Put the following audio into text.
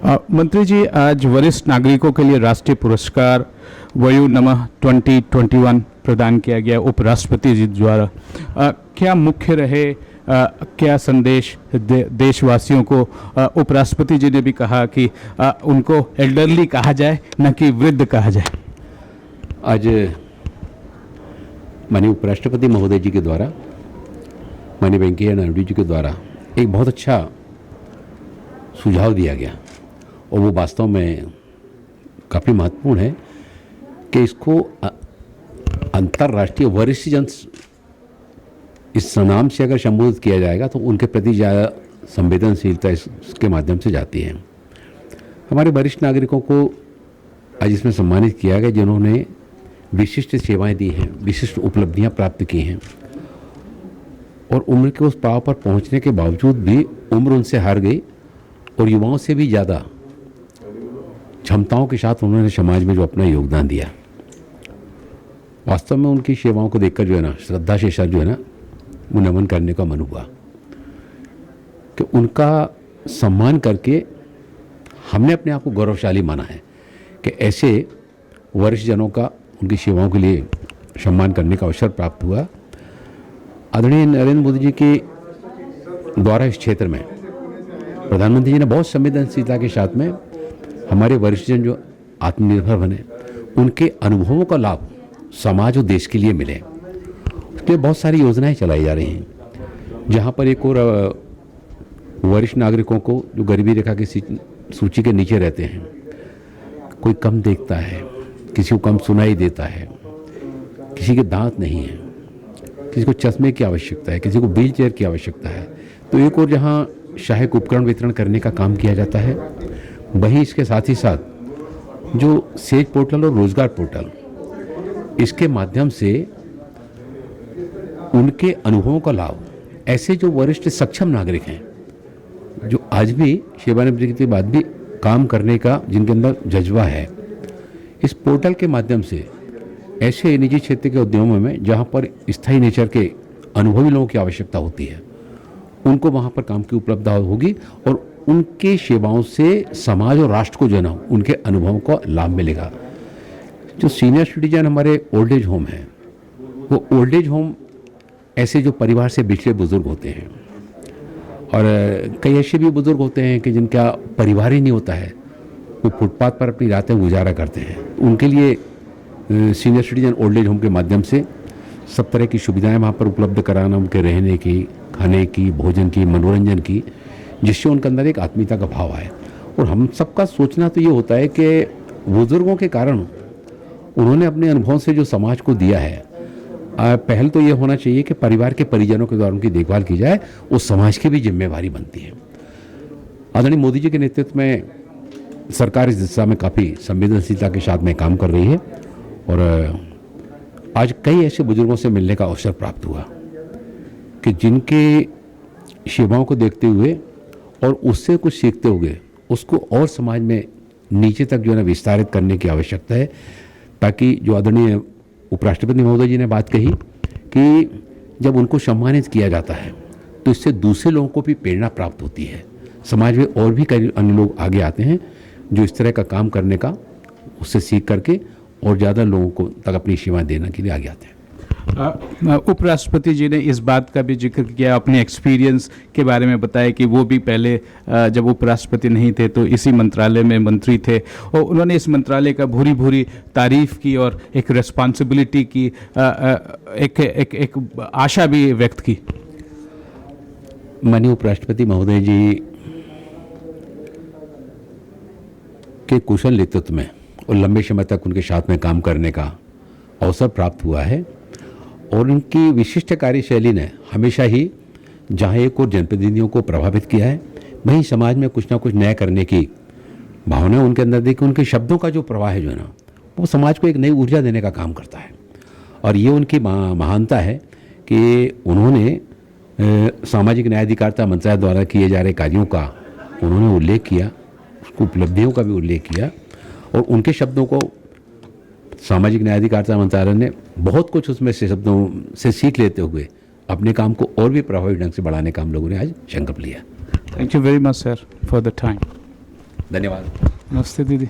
मंत्री जी, आज वरिष्ठ नागरिकों के लिए राष्ट्रीय पुरस्कार वयु नमः 2021 प्रदान किया गया उपराष्ट्रपति जी द्वारा। क्या मुख्य रहे, क्या संदेश देशवासियों को? उपराष्ट्रपति जी ने भी कहा कि उनको एल्डरली कहा जाए, न कि वृद्ध कहा जाए। आज माननीय उपराष्ट्रपति महोदय जी के द्वारा, माननीय वेंकैया नायडू जी के द्वारा एक बहुत अच्छा सुझाव दिया गया और वो वास्तव में काफ़ी महत्वपूर्ण है कि इसको अंतर्राष्ट्रीय वरिष्ठ जन इस नाम से अगर संबोधित किया जाएगा तो उनके प्रति ज़्यादा संवेदनशीलता इसके माध्यम से जाती है। हमारे वरिष्ठ नागरिकों को आज इसमें सम्मानित किया गया जिन्होंने विशिष्ट सेवाएं दी हैं, विशिष्ट उपलब्धियां प्राप्त की हैं और उम्र के उस पड़ाव पर पहुंचने के बावजूद भी उम्र उनसे हार गई और युवाओं से भी ज़्यादा क्षमताओं के साथ उन्होंने समाज में जो अपना योगदान दिया। वास्तव में उनकी सेवाओं को देखकर जो है ना, श्रद्धा से साथ जो है ना, वो नमन करने का मन हुआ कि उनका सम्मान करके हमने अपने आप को गौरवशाली माना है कि ऐसे वरिष्ठ जनों का उनकी सेवाओं के लिए सम्मान करने का अवसर प्राप्त हुआ। आदरणीय नरेंद्र मोदी जी के द्वारा इस क्षेत्र में प्रधानमंत्री जी ने बहुत संवेदनशीलता के साथ में हमारे वरिष्ठ जन जो आत्मनिर्भर बने, उनके अनुभवों का लाभ समाज और देश के लिए मिले। उसमें बहुत सारी योजनाएं चलाई जा रही हैं जहां पर एक और वरिष्ठ नागरिकों को जो गरीबी रेखा की सूची के नीचे रहते हैं, कोई कम देखता है, किसी को कम सुनाई देता है, किसी के दांत नहीं है, किसी को चश्मे की आवश्यकता है, किसी को व्हील चेयर की आवश्यकता है, तो एक और जहां सहायक उपकरण वितरण करने का काम किया जाता है, वहीं इसके साथ ही साथ जो सेज पोर्टल और रोजगार पोर्टल, इसके माध्यम से उनके अनुभवों का लाभ ऐसे जो वरिष्ठ सक्षम नागरिक हैं जो आज भी सेवानिवृत्ति के बाद भी काम करने का जिनके अंदर जज्बा है, इस पोर्टल के माध्यम से ऐसे निजी क्षेत्र के उद्यमों में जहां पर स्थायी नेचर के अनुभवी लोगों की आवश्यकता होती है, उनको वहां पर काम की उपलब्धता होगी और उनके सेवाओं से समाज और राष्ट्र को जो है ना, उनके अनुभवों का लाभ मिलेगा। जो सीनियर सिटीजन हमारे ओल्ड एज होम हैं, वो ओल्ड एज होम ऐसे जो परिवार से बिछड़े बुजुर्ग होते हैं और कई ऐसे भी बुजुर्ग होते हैं कि जिनका परिवार ही नहीं होता है, वो फुटपाथ पर अपनी रातें गुजारा करते हैं। उनके लिए senior citizen old age home के माध्यम से सब तरह की सुविधाएं वहाँ पर उपलब्ध कराना, उनके रहने की, खाने की, भोजन की, मनोरंजन की, जिससे उनके अंदर एक आत्मीयता का भाव आए। और हम सबका सोचना तो ये होता है कि बुजुर्गों के कारण उन्होंने अपने अनुभवों से जो समाज को दिया है, पहल तो ये होना चाहिए कि परिवार के परिजनों के द्वारा उनकी देखभाल की जाए, उस समाज की भी जिम्मेवारी बनती है। आदरणीय मोदी जी के नेतृत्व में सरकार इस दिशा में काफ़ी संवेदनशीलता के साथ में काम कर रही है और आज कई ऐसे बुजुर्गों से मिलने का अवसर प्राप्त हुआ कि जिनके सेवाओं को देखते हुए और उससे कुछ सीखते हुए उसको और समाज में नीचे तक जो है ना विस्तारित करने की आवश्यकता है, ताकि जो आदरणीय उपराष्ट्रपति महोदय जी ने बात कही कि जब उनको सम्मानित किया जाता है तो इससे दूसरे लोगों को भी प्रेरणा प्राप्त होती है। समाज में और भी कई अन्य लोग आगे आते हैं जो इस तरह का काम करने का उससे सीख करके और ज़्यादा लोगों को तक अपनी सेवाएं देने के लिए आगे आते हैं। उपराष्ट्रपति जी ने इस बात का भी जिक्र किया, अपने एक्सपीरियंस के बारे में बताया कि वो भी पहले जब उपराष्ट्रपति नहीं थे तो इसी मंत्रालय में मंत्री थे और उन्होंने इस मंत्रालय का भूरी भूरी तारीफ की और एक रिस्पॉन्सिबिलिटी की, एक आशा भी व्यक्त की। माननीय उपराष्ट्रपति महोदय जी के कुशल नेतृत्व में और लंबे समय तक उनके साथ में काम करने का अवसर प्राप्त हुआ है और उनकी विशिष्ट कार्यशैली ने हमेशा ही जहाँ एक और जनप्रतिनिधियों को प्रभावित किया है, वहीं समाज में कुछ ना कुछ नया करने की भावना उनके अंदर देखी। उनके शब्दों का जो प्रवाह है जो है ना, वो समाज को एक नई ऊर्जा देने का काम करता है और ये उनकी महानता है कि उन्होंने सामाजिक न्याय अधिकारिता मंत्रालय द्वारा किए जा रहे कार्यों का उन्होंने उल्लेख किया, उसको उपलब्धियों का भी उल्लेख किया और उनके शब्दों को सामाजिक न्याय अधिकारिता मंत्रालय ने बहुत कुछ उसमें से शब्दों से सीख लेते हुए अपने काम को और भी प्रभावी ढंग से बढ़ाने का हम लोगों ने आज संकल्प लिया। Thank you very much sir for the time. धन्यवाद। नमस्ते दीदी।